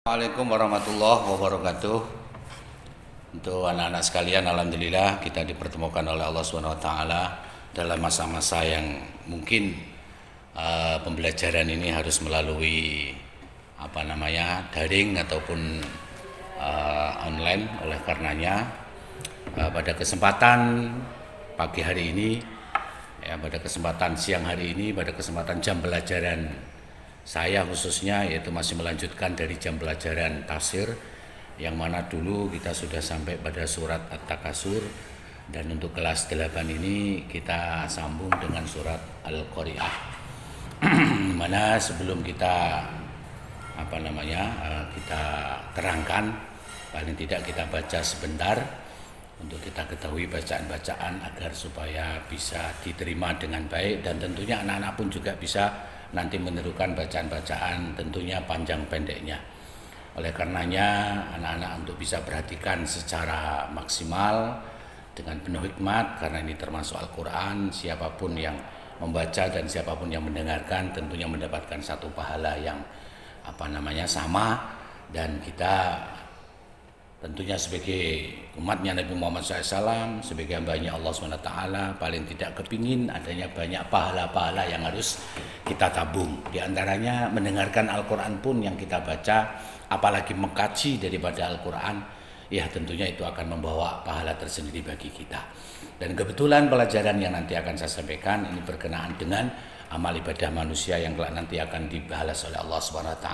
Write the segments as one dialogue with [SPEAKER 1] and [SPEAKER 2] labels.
[SPEAKER 1] Assalamualaikum warahmatullahi wabarakatuh. Untuk anak-anak sekalian, alhamdulillah kita dipertemukan oleh Allah SWT dalam masa-masa yang mungkin pembelajaran ini harus melalui daring ataupun online. Oleh karenanya pada kesempatan pagi hari ini, pada kesempatan siang hari ini, pada kesempatan jam pelajaran saya khususnya, yaitu masih melanjutkan dari jam pelajaran tafsir, yang mana dulu kita sudah sampai pada surat At-Takasur, dan untuk kelas 8 ini kita sambung dengan surat Al-Qari'ah. Mana sebelum kita kita terangkan, paling tidak kita baca sebentar untuk kita ketahui bacaan-bacaan agar supaya bisa diterima dengan baik, dan tentunya anak-anak pun juga bisa nanti menirukan bacaan-bacaan, tentunya panjang pendeknya. Oleh karenanya anak-anak untuk bisa perhatikan secara maksimal dengan penuh hikmat, karena ini termasuk Al-Quran. Siapapun yang membaca dan siapapun yang mendengarkan tentunya mendapatkan satu pahala yang sama, dan kita tentunya sebagai umatnya Nabi Muhammad SAW, sebagai hambanya Allah SWT, paling tidak kepingin adanya banyak pahala-pahala yang harus kita tabung. Di antaranya mendengarkan Al-Quran pun yang kita baca, apalagi mengkaji daripada Al-Quran, ya tentunya itu akan membawa pahala tersendiri bagi kita. Dan kebetulan pelajaran yang nanti akan saya sampaikan ini berkenaan dengan amal ibadah manusia yang nanti akan dibalas oleh Allah SWT.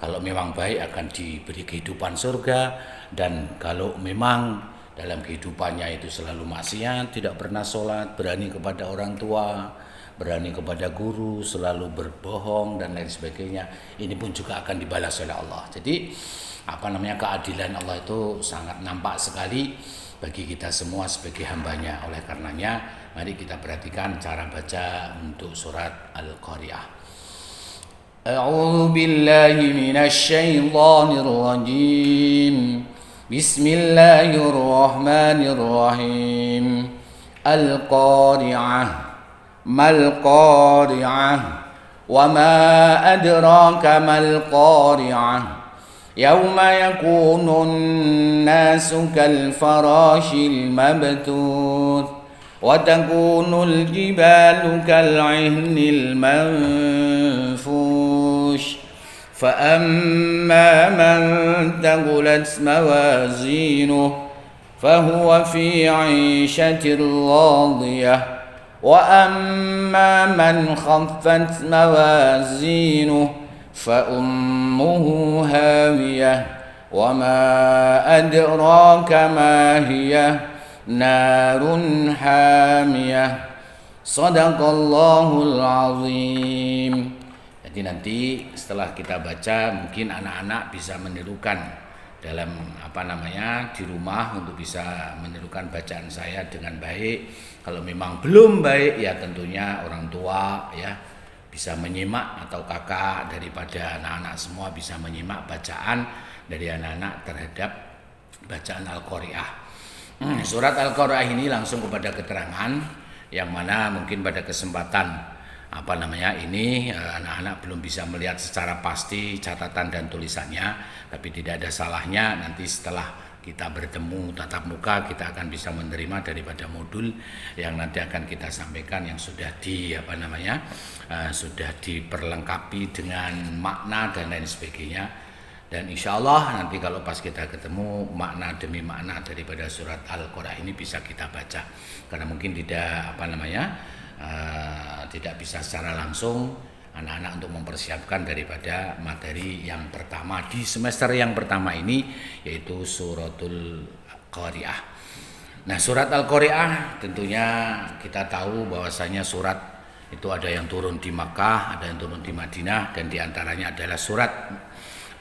[SPEAKER 1] Kalau memang baik akan diberi kehidupan surga, dan kalau memang dalam kehidupannya itu selalu maksiat, tidak pernah sholat, berani kepada orang tua, berani kepada guru, selalu berbohong dan lain sebagainya, ini pun juga akan dibalas oleh Allah. Jadi keadilan Allah itu sangat nampak sekali bagi kita semua sebagai hambanya. Oleh karenanya mari kita perhatikan cara baca untuk surat Al-Qari'ah. A'udzu billahi minasy syaithanir rajim. Bismillahirrahmanirrahim. Al-Qari'ah. Mal Qari'ah. Wa ma adraka mal Qari'ah. Yauma yakunun nasu kal farashil mabtuth. وتكون الجبال كالعهن المنفوش فأما من ثقلت موازينه فهو في عيشة راضية وأما من خفت موازينه فأمه هاوية وما أدراك ما هي narun hamiyah. Shadaqallahul azim. Jadi nanti setelah kita baca, mungkin anak-anak bisa menirukan dalam di rumah untuk bisa menirukan bacaan saya dengan baik. Kalau memang belum baik, ya tentunya orang tua ya bisa menyimak, atau kakak daripada anak-anak semua bisa menyimak bacaan dari anak-anak terhadap bacaan Al-Qari'ah. Surat Al-Qari'ah ini langsung kepada keterangan yang mana mungkin pada kesempatan ini anak-anak belum bisa melihat secara pasti catatan dan tulisannya, tapi tidak ada salahnya nanti setelah kita bertemu tatap muka kita akan bisa menerima daripada modul yang nanti akan kita sampaikan, yang sudah sudah diperlengkapi dengan makna dan lain sebagainya. Dan insya Allah nanti kalau pas kita ketemu, makna demi makna daripada surat Al-Qari'ah ini bisa kita baca. Karena mungkin tidak tidak bisa secara langsung anak-anak untuk mempersiapkan daripada materi yang pertama di semester yang pertama ini, yaitu suratul Qari'ah. Nah, surat Al-Qari'ah tentunya kita tahu bahwasanya surat itu ada yang turun di Makkah, ada yang turun di Madinah, dan diantaranya adalah surat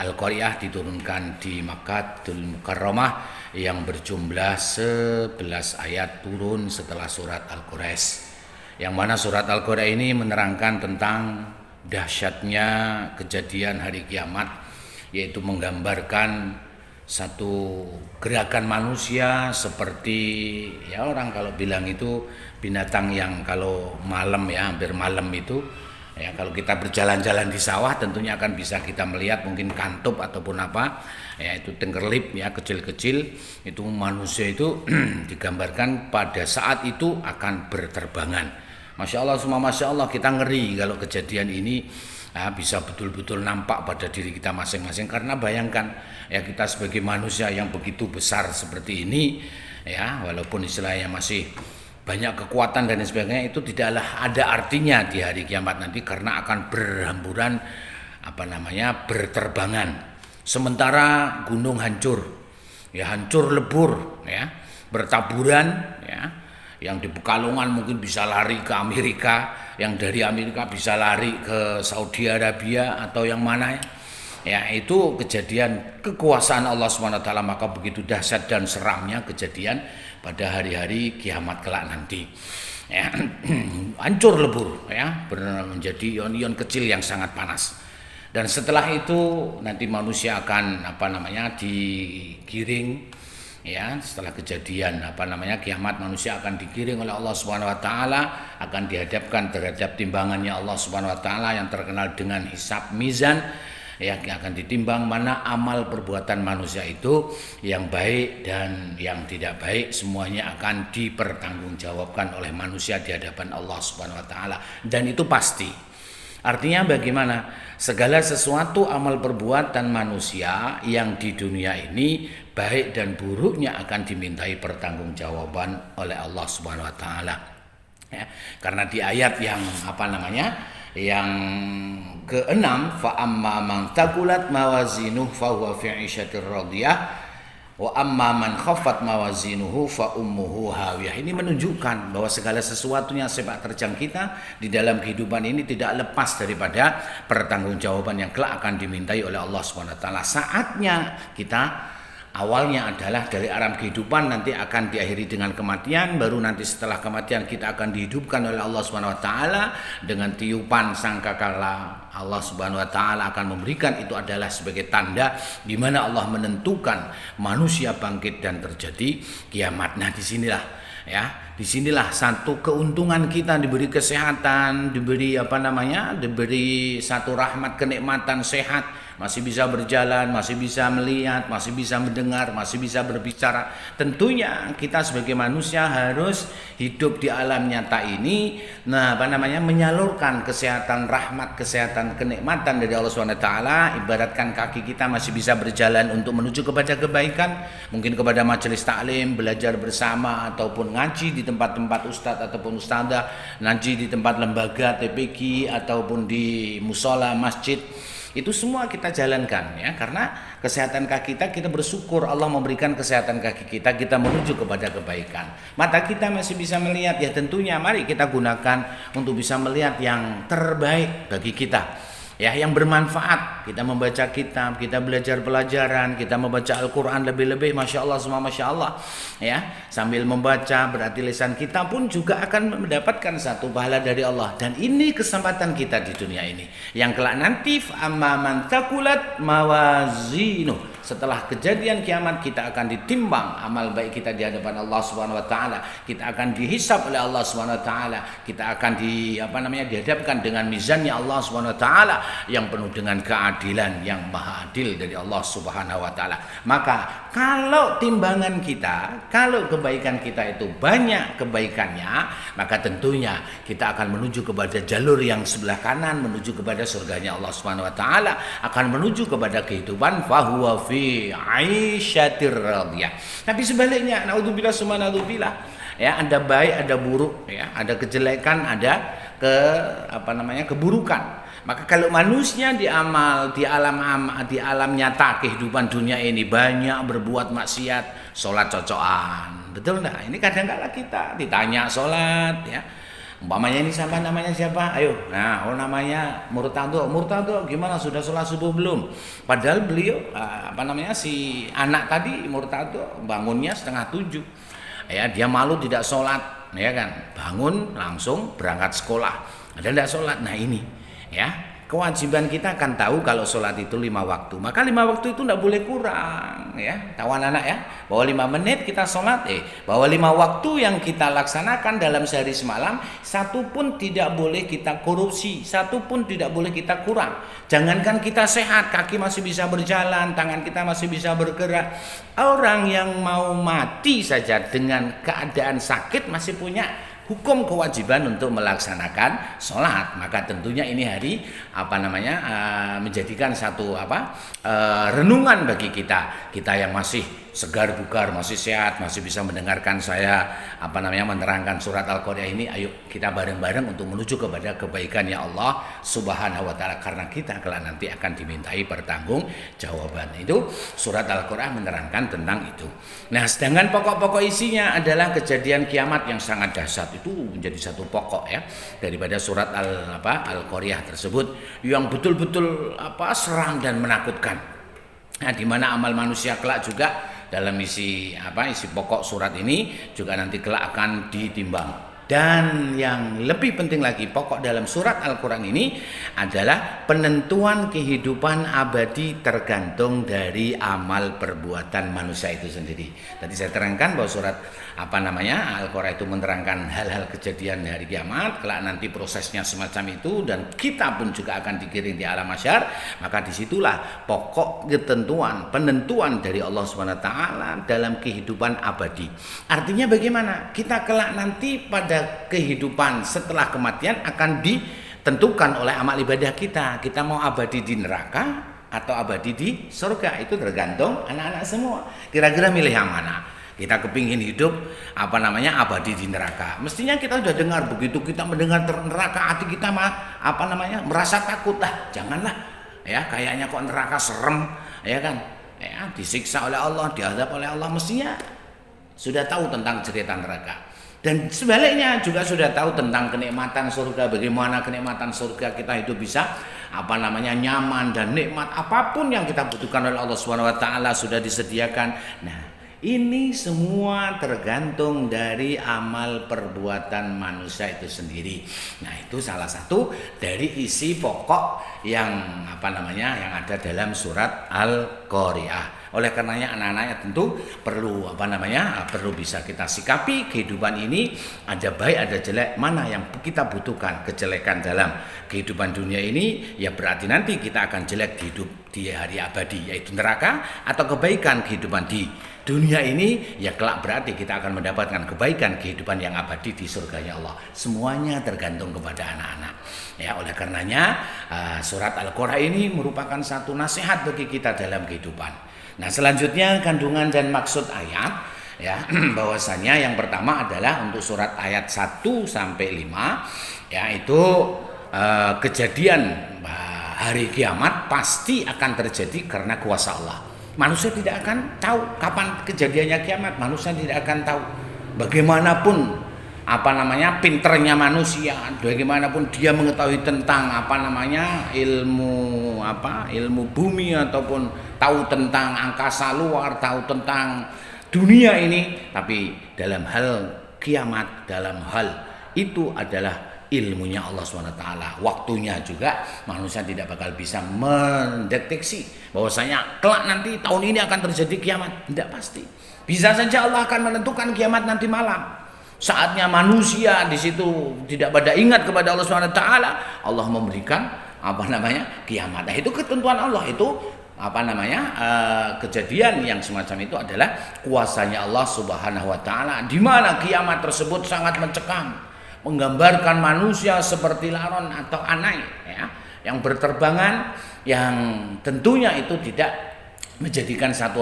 [SPEAKER 1] Al-Qari'ah diturunkan di Makkahul Mukarramah yang berjumlah 11 ayat, turun setelah surat Al-Quraisy. Yang mana surat Al-Qari'ah ini menerangkan tentang dahsyatnya kejadian hari kiamat, yaitu menggambarkan satu gerakan manusia seperti orang kalau bilang itu binatang yang kalau malam hampir malam itu Ya, kalau kita berjalan-jalan di sawah tentunya akan bisa kita melihat mungkin kantop ataupun apa, ya itu tenggerlip ya kecil-kecil, itu manusia itu digambarkan pada saat itu akan berterbangan. Masya Allah, semua Masya Allah, kita ngeri kalau kejadian ini bisa betul-betul nampak pada diri kita masing-masing. Karena bayangkan ya, kita sebagai manusia yang begitu besar seperti ini ya, walaupun istilahnya masih banyak kekuatan dan sebagainya, itu tidaklah ada artinya di hari kiamat nanti, karena akan berhamburan berterbangan. Sementara gunung hancur ya, hancur lebur ya, bertaburan ya. Yang di Pekalongan mungkin bisa lari ke Amerika, yang dari Amerika bisa lari ke Saudi Arabia atau yang mana ya. Itu kejadian kekuasaan Allah SWT. Maka begitu dahsyat dan seramnya kejadian pada hari-hari kiamat kelak nanti ya. Hancur lebur ya, menjadi ion-ion kecil yang sangat panas. Dan setelah itu nanti manusia akan digiring ya. Setelah kejadian kiamat, manusia akan digiring oleh Allah Subhanahu wa taala, akan dihadapkan terhadap timbangannya Allah Subhanahu wa taala yang terkenal dengan hisab mizan. Yang akan ditimbang mana amal perbuatan manusia itu, yang baik dan yang tidak baik, semuanya akan dipertanggungjawabkan oleh manusia di hadapan Allah Subhanahu wa taala, dan itu pasti. Artinya bagaimana? Segala sesuatu amal perbuatan manusia yang di dunia ini baik dan buruknya akan dimintai pertanggungjawaban oleh Allah Subhanahu wa taala. Ya, karena di ayat yang yang ke-6, fa amma man taqulat mawazinuhu fa huwa fi 'isyatir radiyah wa amma man khaffat mawazinuhu fa ummuhu hawiyah. Ini menunjukkan bahwa segala sesuatunya sepak terjang kita di dalam kehidupan ini tidak lepas daripada pertanggungjawaban yang kelak akan dimintai oleh Allah Subhanahu wa taala. Saatnya kita awalnya adalah dari alam kehidupan, nanti akan diakhiri dengan kematian, baru nanti setelah kematian kita akan dihidupkan oleh Allah Subhanahu wa taala dengan tiupan sangkakala. Allah Subhanahu wa taala akan memberikan, itu adalah sebagai tanda di mana Allah menentukan manusia bangkit dan terjadi kiamat. Nah, disinilah satu keuntungan kita, diberi kesehatan, diberi diberi satu rahmat, kenikmatan sehat, masih bisa berjalan, masih bisa melihat, masih bisa mendengar, masih bisa berbicara. Tentunya kita sebagai manusia harus hidup di alam nyata ini, menyalurkan kesehatan, rahmat, kesehatan, kenikmatan dari Allah SWT. Ibaratkan kaki kita masih bisa berjalan untuk menuju kepada kebaikan, mungkin kepada majelis taklim, belajar bersama, ataupun ngaji di tempat-tempat ustadz ataupun ustadzah, ngaji di tempat lembaga TPQ ataupun di musola masjid. Itu semua kita jalankan ya, karena kesehatan kaki kita bersyukur Allah memberikan kesehatan kaki kita menuju kepada kebaikan. Mata kita masih bisa melihat, ya tentunya mari kita gunakan untuk bisa melihat yang terbaik bagi kita. Ya, yang bermanfaat. Kita membaca kitab, kita belajar pelajaran, kita membaca Al-Quran lebih-lebih, Masya Allah, semua Masya Allah. Ya, sambil membaca berarti lisan kita pun juga akan mendapatkan satu pahala dari Allah. Dan ini kesempatan kita di dunia ini. Yang kelak nanti, amma man taqulat mawazinuh. Setelah kejadian kiamat, kita akan ditimbang amal baik kita di hadapan Allah Subhanahu wa taala. Kita akan dihisab oleh Allah Subhanahu wa taala. Kita akan dihadapkan dengan mizannya Allah Subhanahu wa taala yang penuh dengan keadilan, yang maha adil dari Allah Subhanahu wa taala. Maka kalau timbangan kita, kalau kebaikan kita itu banyak kebaikannya, maka tentunya kita akan menuju kepada jalur yang sebelah kanan, menuju kepada surganya Allah Subhanahu wa taala, akan menuju kepada kehidupan fahuwa fi 'isyatir radiyah. Tapi sebaliknya, naudzubillah summa naudzubillah, ya, ada baik, ada buruk, ya, ada kejelekan, ada keburukan. Maka kalau manusia di alam nyata kehidupan dunia ini banyak berbuat maksiat, sholat cocokan, betul enggak? Ini kadang-kala kita ditanya sholat, ya, umpamanya ini namanya siapa? Ayo, namanya Murtado. Murtado gimana, sudah sholat subuh belum? Padahal beliau si anak tadi Murtado bangunnya 6:30. Ya, dia malu tidak sholat, ya kan? Bangun langsung berangkat sekolah, ada tidak sholat? Nah ini, ya, kewajiban kita akan tahu kalau sholat itu 5 waktu. Maka 5 waktu itu tidak boleh kurang, ya. Tahu anak-anak ya, bahwa 5 menit kita sholat, bahwa 5 waktu yang kita laksanakan dalam sehari semalam, satu pun tidak boleh kita korupsi, satu pun tidak boleh kita kurang. Jangankan kita sehat, kaki masih bisa berjalan, tangan kita masih bisa bergerak. Orang yang mau mati saja dengan keadaan sakit masih punya hukum kewajiban untuk melaksanakan sholat. Maka tentunya ini hari menjadikan satu renungan bagi kita yang masih segar bugar, masih sehat, masih bisa mendengarkan saya menerangkan surat Al-Qari'ah ini. Ayo kita bareng-bareng untuk menuju kepada kebaikan ya Allah Subhanahu wa taala, karena kita kelak nanti akan dimintai pertanggungjawaban. Itu surat Al-Qari'ah menerangkan tentang itu. Nah, sedangkan pokok-pokok isinya adalah kejadian kiamat yang sangat dahsyat. Itu menjadi satu pokok ya daripada surat Al-Qari'ah tersebut, yang betul-betul seram dan menakutkan. Nah, di mana amal manusia kelak juga dalam isi pokok surat ini juga nanti kelak akan ditimbang. Dan yang lebih penting lagi, pokok dalam surat Al-Quran ini adalah penentuan kehidupan abadi tergantung dari amal perbuatan manusia itu sendiri. Tadi saya terangkan bahwa surat Al-Quran itu menerangkan hal-hal kejadian hari kiamat, kelak nanti prosesnya semacam itu, dan kita pun juga akan dikirim di alam mahsyar. Maka disitulah pokok ketentuan, penentuan dari Allah SWT dalam kehidupan abadi. Artinya bagaimana? Kita kelak nanti pada kehidupan setelah kematian akan ditentukan oleh amal ibadah kita. Kita mau abadi di neraka atau abadi di surga, itu tergantung anak-anak semua. Kira-kira milih yang mana? Kita kepingin hidup abadi di neraka. Mestinya kita sudah dengar, begitu kita mendengar neraka, hati kita merasa takut lah. Janganlah ya, kayaknya kok neraka serem ya kan, ya, disiksa oleh Allah, diazab oleh Allah. Mestinya sudah tahu tentang cerita neraka. Dan sebaliknya juga sudah tahu tentang kenikmatan surga, bagaimana kenikmatan surga kita itu bisa nyaman dan nikmat, apapun yang kita butuhkan oleh Allah Subhanahu wa taala sudah disediakan. Nah, ini semua tergantung dari amal perbuatan manusia itu sendiri. Nah, itu salah satu dari isi pokok yang yang ada dalam surat Al-Qari'ah. Oleh karenanya anak-anaknya tentu perlu perlu bisa kita sikapi kehidupan ini, ada baik ada jelek, mana yang kita butuhkan. Kejelekan dalam kehidupan dunia ini ya berarti nanti kita akan jelek di hari abadi, yaitu neraka, atau kebaikan kehidupan di dunia ini ya kelak berarti kita akan mendapatkan kebaikan kehidupan yang abadi di surganya Allah. Semuanya tergantung kepada anak-anak ya. Oleh karenanya surat Al-Qari'ah ini merupakan satu nasihat bagi kita dalam kehidupan. Nah, selanjutnya kandungan dan maksud ayat ya, bahwasanya yang pertama adalah untuk surat ayat 1 sampai 5 yaitu kejadian hari kiamat pasti akan terjadi karena kuasa Allah. Manusia tidak akan tahu kapan kejadiannya kiamat, manusia tidak akan tahu. Bagaimanapun pinternya manusia, bagaimanapun dia mengetahui tentang ilmu bumi ataupun tahu tentang angkasa luar, tahu tentang dunia ini, tapi dalam hal kiamat, dalam hal itu adalah ilmunya Allah SWT. Waktunya juga manusia tidak bakal bisa mendeteksi bahwasanya kelak nanti tahun ini akan terjadi kiamat. Tidak pasti. Bisa saja Allah akan menentukan kiamat nanti malam. Saatnya manusia di situ tidak pada ingat kepada Allah SWT, Allah memberikan kiamat. Nah, itu ketentuan Allah, itu kejadian yang semacam itu adalah kuasanya Allah Subhanahu wa taala, di mana kiamat tersebut sangat mencekam, menggambarkan manusia seperti laron atau anai ya, yang berterbangan, yang tentunya itu tidak menjadikan satu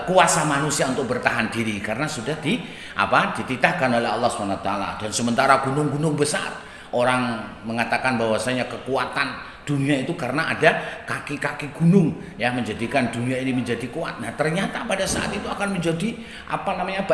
[SPEAKER 1] kuasa manusia untuk bertahan diri, karena sudah dititahkan oleh Allah SWT. Dan sementara gunung-gunung besar, orang mengatakan bahwasanya kekuatan dunia itu karena ada kaki-kaki gunung ya, menjadikan dunia ini menjadi kuat. Nah, ternyata pada saat itu akan menjadi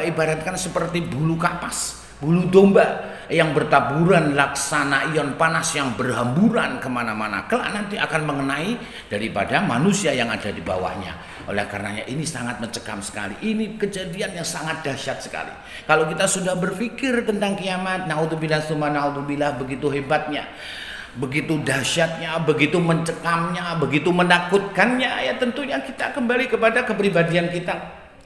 [SPEAKER 1] ibaratkan seperti bulu kapas, bulu domba yang bertaburan laksana ion panas yang berhamburan kemana-mana. Kelak nanti akan mengenai daripada manusia yang ada di bawahnya. Oleh karenanya ini sangat mencekam sekali. Ini kejadian yang sangat dahsyat sekali. Kalau kita sudah berpikir tentang kiamat, naudzubillah summa naudzubillah, begitu hebatnya, begitu dahsyatnya, begitu mencekamnya, begitu menakutkannya, ya tentunya kita kembali kepada kepribadian kita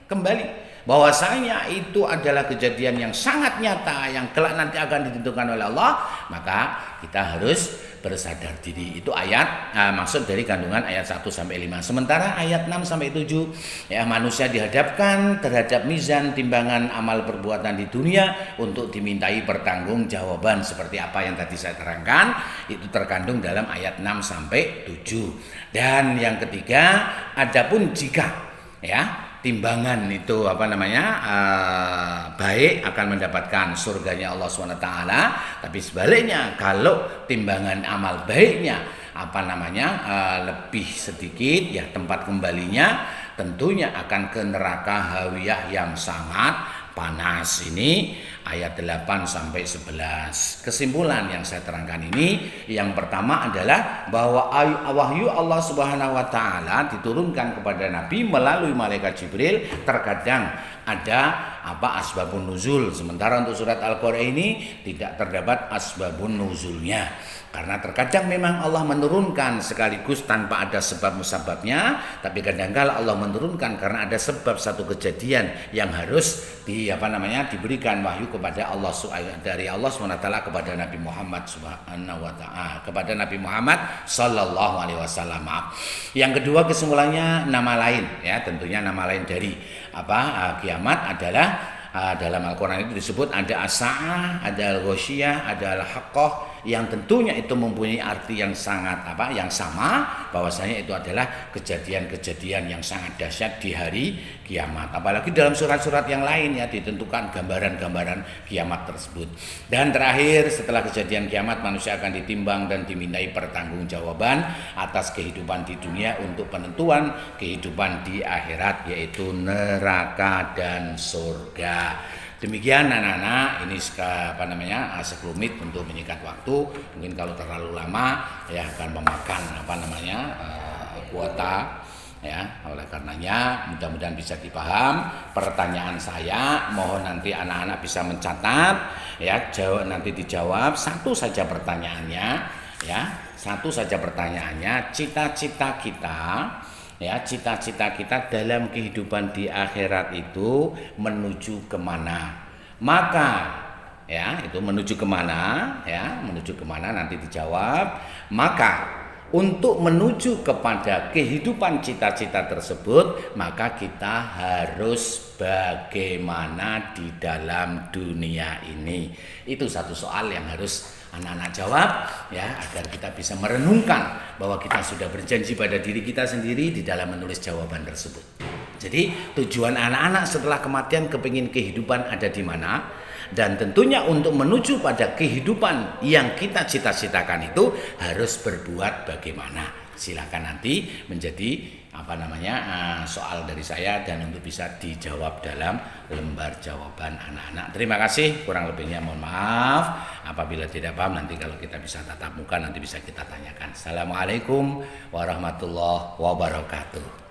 [SPEAKER 1] kembali. Bahwasanya itu adalah kejadian yang sangat nyata yang kelak nanti akan ditentukan oleh Allah, maka kita harus bersadar diri. Itu ayat maksud dari kandungan ayat 1 sampai 5. Sementara ayat 6 sampai 7 ya, manusia dihadapkan terhadap mizan timbangan amal perbuatan di dunia untuk dimintai pertanggungjawaban seperti apa yang tadi saya terangkan, itu terkandung dalam ayat 6 sampai 7. Dan yang ketiga, adapun jika ya timbangan itu baik akan mendapatkan surganya Allah SWT, tapi sebaliknya kalau timbangan amal baiknya lebih sedikit, ya tempat kembalinya tentunya akan ke neraka hawiyah yang sangat panas. Ini ayat 8 sampai 11. Kesimpulan yang saya terangkan ini, yang pertama adalah bahwa wahyu Allah Subhanahu wa taala diturunkan kepada Nabi melalui malaikat Jibril. Terkadang ada asbabun nuzul, sementara untuk surat Al-Qur'an ini tidak terdapat asbabun nuzulnya. Karena terkadang memang Allah menurunkan sekaligus tanpa ada sebab musababnya, tapi kadang-kala Allah menurunkan karena ada sebab satu kejadian yang harus diberikan wahyu kepada Allah dari Allah SWT kepada Nabi Muhammad kepada Nabi Muhammad sallallahu alaihi wasallam. Yang kedua kesimpulannya, nama lain ya, tentunya nama lain dari kiamat adalah dalam Al-Quran itu disebut ada as-sa'ah, ada al-ghasyiyah, ada al-haqqah, yang tentunya itu mempunyai arti yang sangat yang sama, bahwasanya itu adalah kejadian-kejadian yang sangat dahsyat di hari kiamat. Apalagi dalam surat-surat yang lain ya ditentukan gambaran-gambaran kiamat tersebut. Dan terakhir, setelah kejadian kiamat manusia akan ditimbang dan dimintai pertanggungjawaban atas kehidupan di dunia untuk penentuan kehidupan di akhirat, yaitu neraka dan surga. Demikian anak-anak, ini sekelumit untuk menyingkat waktu. Mungkin kalau terlalu lama ya akan memakan kuota ya. Oleh karenanya mudah-mudahan bisa dipaham pertanyaan saya. Mohon nanti anak-anak bisa mencatat ya, nanti dijawab satu saja pertanyaannya ya. Satu saja pertanyaannya, cita-cita kita dalam kehidupan di akhirat itu menuju kemana? Maka ya, itu menuju kemana nanti dijawab. Maka untuk menuju kepada kehidupan cita-cita tersebut, maka kita harus bagaimana di dalam dunia ini. Itu satu soal yang harus anak-anak jawab ya, agar kita bisa merenungkan bahwa kita sudah berjanji pada diri kita sendiri di dalam menulis jawaban tersebut. Jadi tujuan anak-anak setelah kematian kepingin kehidupan ada di mana, dan tentunya untuk menuju pada kehidupan yang kita cita-citakan itu harus berbuat bagaimana. Silakan nanti menjadi soal dari saya dan untuk bisa dijawab dalam lembar jawaban anak-anak. Terima kasih, kurang lebihnya mohon maaf. Apabila tidak paham nanti kalau kita bisa tatap muka nanti bisa kita tanyakan. Assalamualaikum warahmatullahi wabarakatuh.